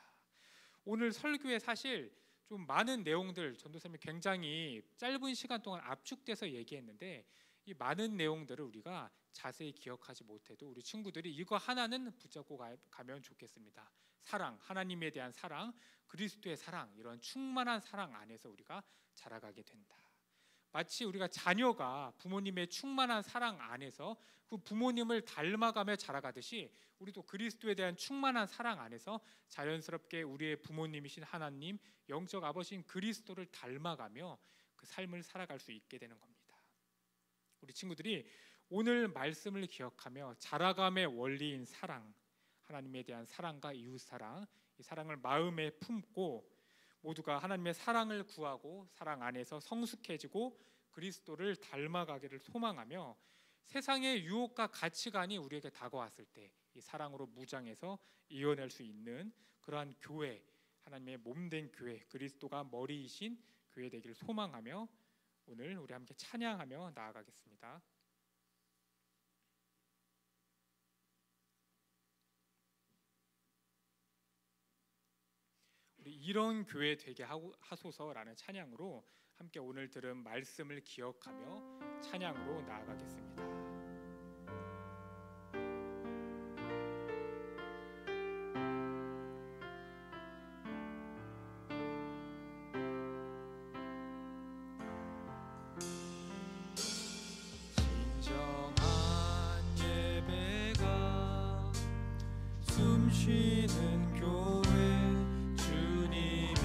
오늘 설교에 사실 좀 많은 내용들, 전도사님이 굉장히 짧은 시간 동안 압축돼서 얘기했는데 이 많은 내용들을 우리가 자세히 기억하지 못해도 우리 친구들이 이거 하나는 붙잡고 가면 좋겠습니다. 사랑, 하나님에 대한 사랑, 그리스도의 사랑, 이런 충만한 사랑 안에서 우리가 자라가게 된다. 마치 우리가 자녀가 부모님의 충만한 사랑 안에서 그 부모님을 닮아가며 자라가듯이 우리도 그리스도에 대한 충만한 사랑 안에서 자연스럽게 우리의 부모님이신 하나님, 영적 아버지인 그리스도를 닮아가며 그 삶을 살아갈 수 있게 되는 겁니다. 우리 친구들이 오늘 말씀을 기억하며 자라감의 원리인 사랑, 하나님에 대한 사랑과 이웃 사랑, 이 사랑을 마음에 품고 모두가 하나님의 사랑을 구하고 사랑 안에서 성숙해지고 그리스도를 닮아가기를 소망하며 세상의 유혹과 가치관이 우리에게 다가왔을 때 이 사랑으로 무장해서 이겨낼 수 있는 그러한 교회, 하나님의 몸된 교회, 그리스도가 머리이신 교회 되기를 소망하며 오늘 우리 함께 찬양하며 나아가겠습니다. 우리 이런 교회 되게 하소서라는 찬양으로 함께 오늘 들은 말씀을 기억하며 찬양으로 나아가겠습니다. 진정한 예배가 숨쉬는 교회, 주인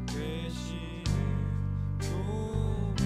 되시는 교회,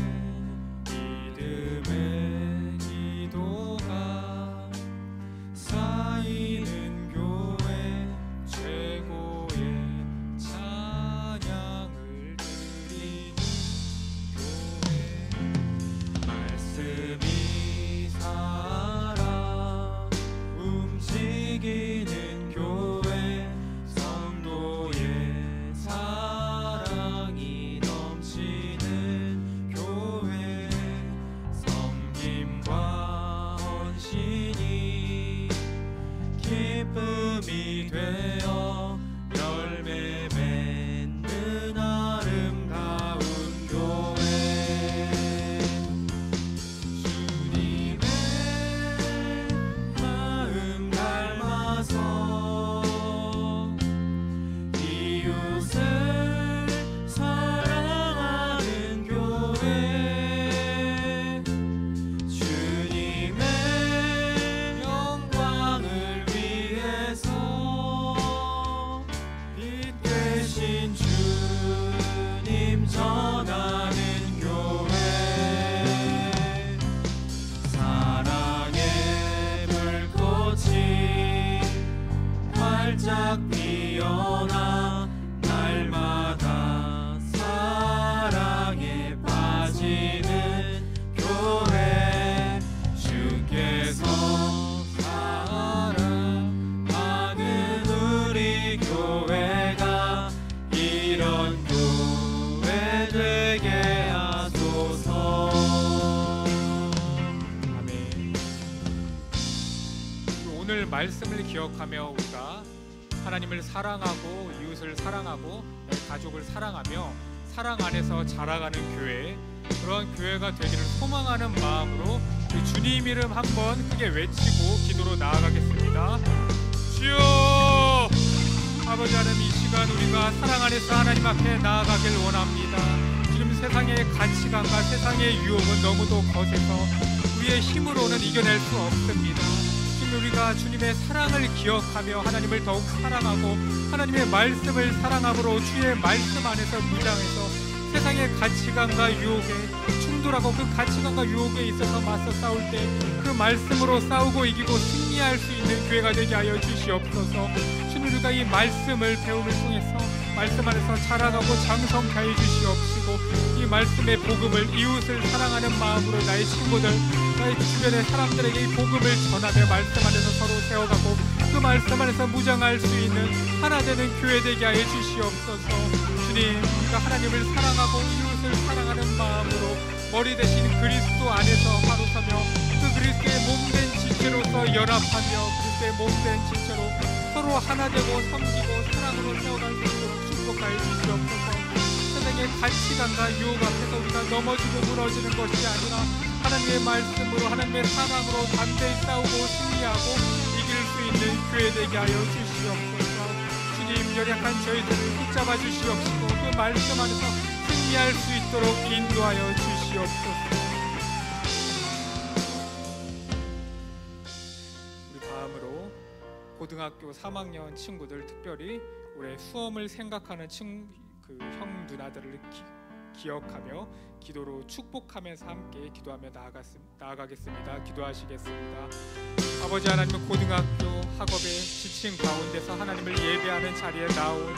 피어나 날마다 사랑에 빠지는 교회 주께서 사랑하는 우리 교회가 이런 교회 되게 하소서. 아멘. 오늘 말씀을 기억하며 우리가 하나님을 사랑하고 이웃을 사랑하고 가족을 사랑하며 사랑 안에서 자라가는 교회, 그런 교회가 되기를 소망하는 마음으로 주님 이름 한번 크게 외치고 기도로 나아가겠습니다. 주여, 아버지 하나님, 이 시간 우리가 사랑 안에서 하나님 앞에 나아가길 원합니다. 지금 세상의 가치관과 세상의 유혹은 너무도 거세서 우리의 힘으로는 이겨낼 수 없습니다. 우리가 주님의 사랑을 기억하며 하나님을 더욱 사랑하고 하나님의 말씀을 사랑함으로 주의 말씀 안에서 무장해서 세상의 가치관과 유혹에 충돌하고 그 가치관과 유혹에 있어서 맞서 싸울 때 그 말씀으로 싸우고 이기고 승리할 수 있는 교회가 되게 하여 주시옵소서. 주님, 우리가 이 말씀을 배움을 통해서 말씀 안에서 자라가고 장성케 하여 주시옵시고 이 말씀의 복음을 이웃을 사랑하는 마음으로 나의 친구들, 나의 주변의 사람들에게 이 복음을 전하며 말씀 안에서 서로 세워가고 그 말씀 안에서 무장할 수 있는 하나 되는 교회 되게 하여 주시옵소서. 주님, 우리가 하나님을 사랑하고 이웃을 사랑하는 마음으로 머리 대신 그리스도 안에서 바로 서며 그 그리스도의 몸된 지체로서 연합하며 그리스도의 몸된 지체로 서로 하나 되고 섬기고 사랑으로 세워갈 수 있도록 축복하여 주시옵소서. 세상의 가치관과 유혹 앞에서 우리가 넘어지고 무너지는 것이 아니라 하나님의 말씀으로 하나님의 사랑으로 담대히 싸우고 승리하고 이길 수 있는 교회 되게 하여 주시옵소서. 주님, 연약한 저희들을 붙잡아 주시옵시고 그 말씀 안에서 승리할 수 있도록 인도하여 주시옵소서. 우리 다음으로 고등학교 3학년 친구들, 특별히 올해 수험을 생각하는 형 누나들을 기억하며 기도로 축복하면서 함께 기도하며 나아가겠습니다. 기도하시겠습니다. 아버지 하나님, 고등학교 학업에 지친 가운데서 하나님을 예배하는 자리에 나온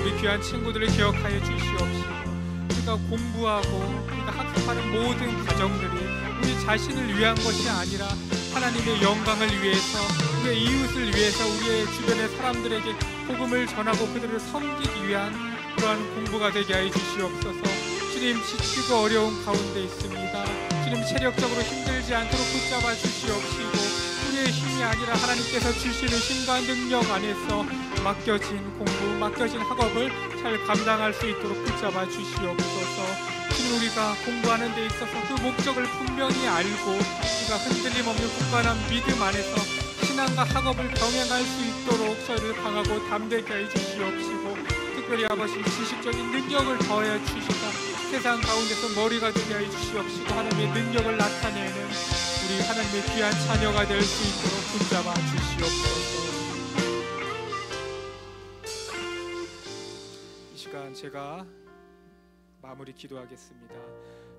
우리 귀한 친구들을 기억하여 주시옵시고 우리가 공부하고 우리가 학습하는 모든 과정들이 우리 자신을 위한 것이 아니라 하나님의 영광을 위해서, 우리의 이웃을 위해서, 우리의 주변의 사람들에게 복음을 전하고 그들을 섬기기 위한 그러한 공부가 되게 하여 주시옵소서. 주님, 지치고 어려운 가운데 있습니다. 주님, 체력적으로 힘들지 않도록 붙잡아 주시옵시고 우리의 힘이 아니라 하나님께서 주시는 힘과 능력 안에서 맡겨진 공부, 맡겨진 학업을 잘 감당할 수 있도록 붙잡아 주시옵소서. 주님, 우리가 공부하는 데 있어서 그 목적을 분명히 알고 우리가 흔들림 없는 굳건한 믿음 안에서 신앙과 학업을 병행할 수 있도록 저희를 강하고 담대케 해 주시옵시고 특별히 아버지 지식적인 능력을 더해 주시사 세상 가운데서 머리가 되게 해 주시옵시고 하나님의 능력을 나타내는 우리 하나님의 귀한 자녀가 될 수 있도록 붙잡아 주시옵소서. 이 시간 제가 마무리 기도하겠습니다.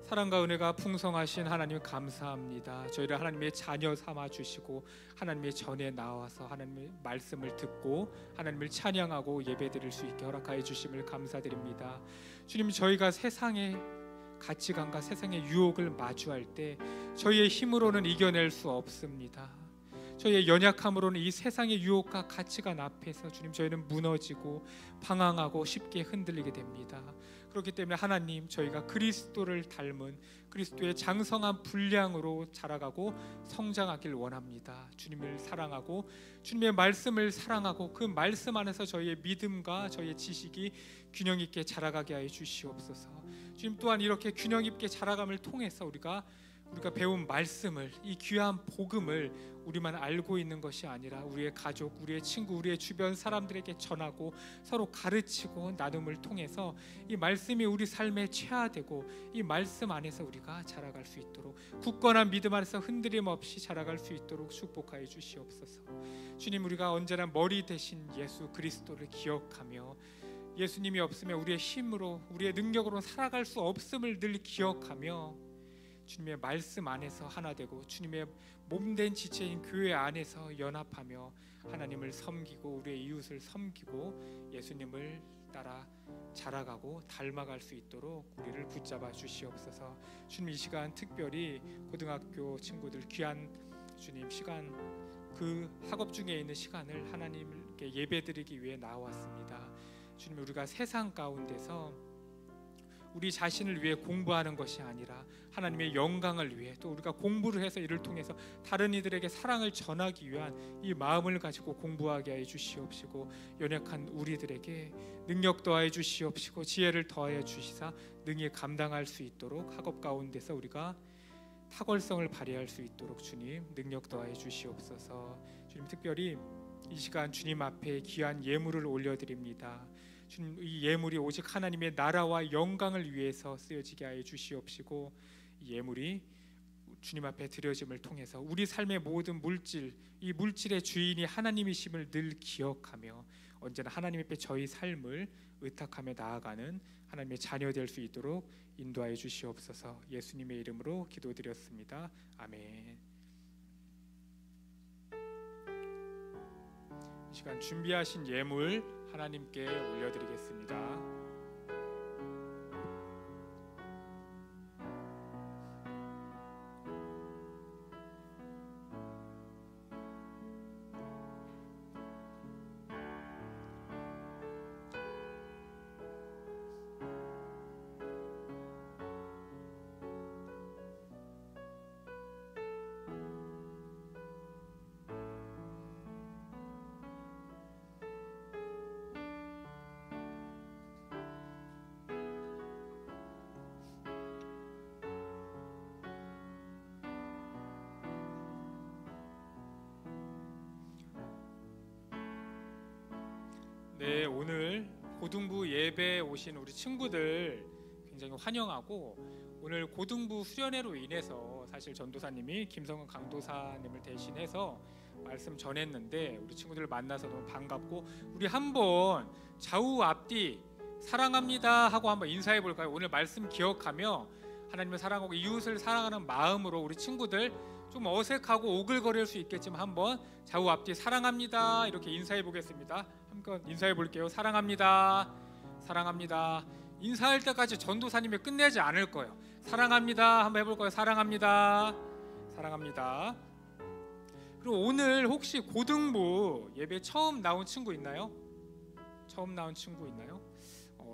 사랑과 은혜가 풍성하신 하나님 감사합니다. 저희를 하나님의 자녀 삼아 주시고 하나님의 전에 나와서 하나님의 말씀을 듣고 하나님을 찬양하고 예배드릴 수 있게 허락하여 주심을 감사드립니다. 주님, 저희가 세상의 가치관과 세상의 유혹을 마주할 때 저희의 힘으로는 이겨낼 수 없습니다. 저희의 연약함으로는 이 세상의 유혹과 가치관 앞에서 주님, 저희는 무너지고 방황하고 쉽게 흔들리게 됩니다. 그렇기 때문에 하나님, 저희가 그리스도를 닮은 그리스도의 장성한 분량으로 자라가고 성장하길 원합니다. 주님을 사랑하고 주님의 말씀을 사랑하고 그 말씀 안에서 저희의 믿음과 저희의 지식이 균형 있게 자라가게 하여 주시옵소서. 주님, 또한 이렇게 균형 있게 자라감을 통해서 우리가 배운 말씀을, 이 귀한 복음을 우리만 알고 있는 것이 아니라 우리의 가족, 우리의 친구, 우리의 주변 사람들에게 전하고 서로 가르치고 나눔을 통해서 이 말씀이 우리 삶에 체화되고 이 말씀 안에서 우리가 자라갈 수 있도록 굳건한 믿음 안에서 흔들림 없이 자라갈 수 있도록 축복하여 주시옵소서. 주님, 우리가 언제나 머리 대신 예수 그리스도를 기억하며 예수님이 없으면 우리의 힘으로, 우리의 능력으로 살아갈 수 없음을 늘 기억하며 주님의 말씀 안에서 하나 되고 주님의 몸된 지체인 교회 안에서 연합하며 하나님을 섬기고 우리의 이웃을 섬기고 예수님을 따라 자라가고 닮아갈 수 있도록 우리를 붙잡아 주시옵소서. 주님, 이 시간 특별히 고등학교 친구들 귀한 주님 시간, 그 학업 중에 있는 시간을 하나님께 예배드리기 위해 나왔습니다. 주님, 우리가 세상 가운데서 우리 자신을 위해 공부하는 것이 아니라 하나님의 영광을 위해, 또 우리가 공부를 해서 이를 통해서 다른 이들에게 사랑을 전하기 위한 이 마음을 가지고 공부하게 해 주시옵시고, 연약한 우리들에게 능력 더하여 주시옵시고 지혜를 더하여 주시사 능히 감당할 수 있도록 학업 가운데서 우리가 탁월성을 발휘할 수 있도록 주님 능력 더하여 주시옵소서. 주님, 특별히 이 시간 주님 앞에 귀한 예물을 올려드립니다. 주님, 이 예물이 오직 하나님의 나라와 영광을 위해서 쓰여지게 하여 주시옵시고, 이 예물이 주님 앞에 드려짐을 통해서 우리 삶의 모든 물질, 이 물질의 주인이 하나님이심을 늘 기억하며 언제나 하나님 앞에 저희 삶을 의탁하며 나아가는 하나님의 자녀 될 수 있도록 인도하여 주시옵소서. 예수님의 이름으로 기도드렸습니다. 아멘. 이 시간 준비하신 예물 하나님께 올려드리겠습니다. 네, 오늘 고등부 예배에 오신 우리 친구들 굉장히 환영하고, 오늘 고등부 수련회로 인해서 사실 전도사님이 김성은 강도사님을 대신해서 말씀 전했는데 우리 친구들을 만나서 너무 반갑고, 우리 한번 좌우 앞뒤 사랑합니다 하고 한번 인사해 볼까요? 오늘 말씀 기억하며 하나님을 사랑하고 이웃을 사랑하는 마음으로 우리 친구들 좀 어색하고 오글거릴 수 있겠지만 한번 좌우 앞뒤 사랑합니다 이렇게 인사해 보겠습니다. 한번 인사해 볼게요. 사랑합니다. 사랑합니다. 인사할 때까지 전도사님이 끝내지 않을 거예요. 사랑합니다. 한번 해볼 거예요. 사랑합니다. 사랑합니다. 그리고 오늘 혹시 고등부 예배 처음 나온 친구 있나요? 처음 나온 친구 있나요?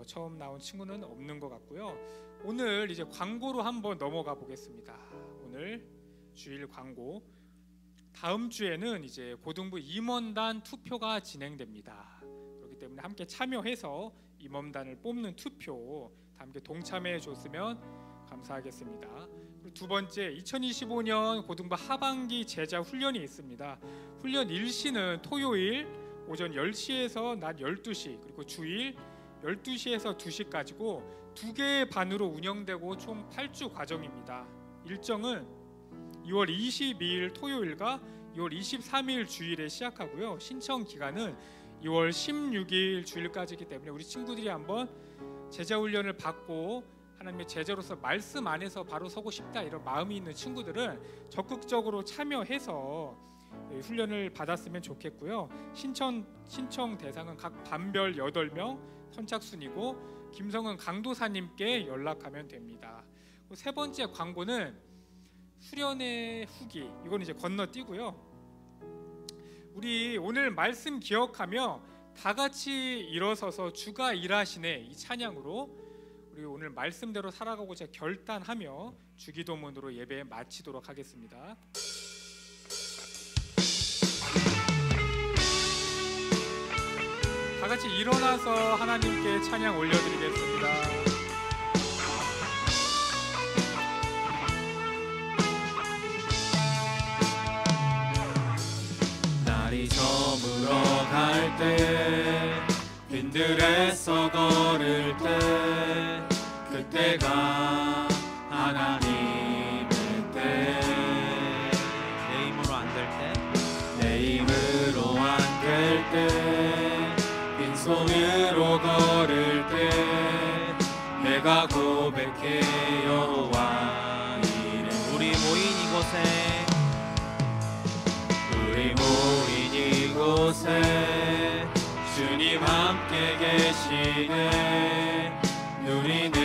처음 나온 친구는 없는 것 같고요. 오늘 이제 광고로 한번 넘어가 보겠습니다. 오늘 주일 광고. 다음 주에는 이제 고등부 임원단 투표가 진행됩니다. 그렇기 때문에 함께 참여해서 임원단을 뽑는 투표 다 함께 동참해 줬으면 감사하겠습니다. 그리고 두 번째, 2025년 고등부 하반기 제자 훈련이 있습니다. 훈련 일시는 토요일 오전 10시에서 낮 12시, 그리고 주일 12시에서 2시까지고 2개의 반으로 운영되고 총 8주 과정입니다. 일정은 2월 22일 토요일과 2월 23일 주일에 시작하고요. 신청 기간은 2월 16일 주일까지이기 때문에 우리 친구들이 한번 제자 훈련을 받고 하나님의 제자로서 말씀 안에서 바로 서고 싶다 이런 마음이 있는 친구들은 적극적으로 참여해서 훈련을 받았으면 좋겠고요. 신청 대상은 각 반별 8명 선착순이고 김성은 강도사님께 연락하면 됩니다. 세 번째 광고는 수련회 후기, 이건 이제 건너뛰고요. 우리 오늘 말씀 기억하며 다 같이 일어서서 주가 일하시네 이 찬양으로 우리 오늘 말씀대로 살아가고자 결단하며 주기도문으로 예배 마치도록 하겠습니다. 다 같이 일어나서 하나님께 찬양 올려드리겠습니다. 날이 저물어 갈 때 빈들에서 걸을 때 그때가 하나님의 때 내 힘으로 안 될 때 내 힘으로 안 될 때 빈손으로 걸을 때 내가 고백해 여호와 이래 이곳에 우리 모인 이곳에 주님 함께 계시네. 누리는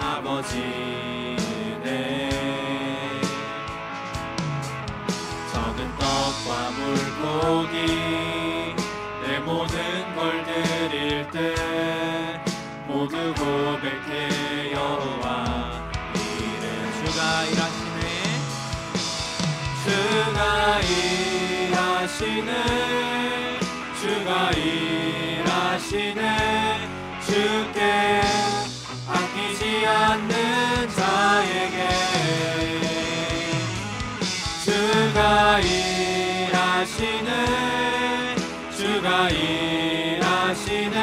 아버지네. 적은 떡과 물고기 내 모든 걸 드릴 때 모두 고백해 여호와 이름. 주가 일하시네. 주가 일하시네. 주가 일하시네. 주께 아끼지 않는 자에게 주가 일하시네. 주가 일하시네.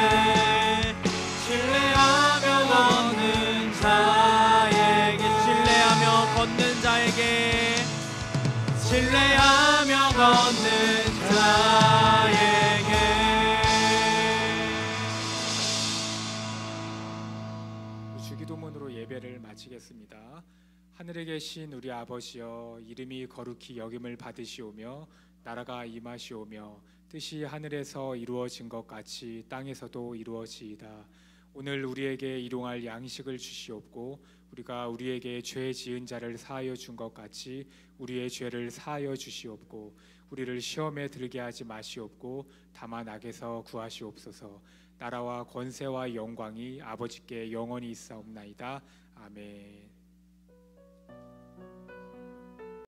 신뢰하며 걷는 자에게 신뢰하며 걷는 자에게 신뢰하며 걷는 자에게. 주기도문으로 예배를 마치겠습니다. 하늘에 계신 우리 아버지여, 이름이 거룩히 여김을 받으시오며 나라가 임하시오며 뜻이 하늘에서 이루어진 것 같이 땅에서도 이루어지이다. 오늘 우리에게 일용할 양식을 주시옵고 우리가 우리에게 죄 지은 자를 사하여 준 것 같이 우리의 죄를 사하여 주시옵고 우리를 시험에 들게 하지 마시옵고 다만 악에서 구하시옵소서. 나라와 권세와 영광이 아버지께 영원히 있사옵나이다. 아멘.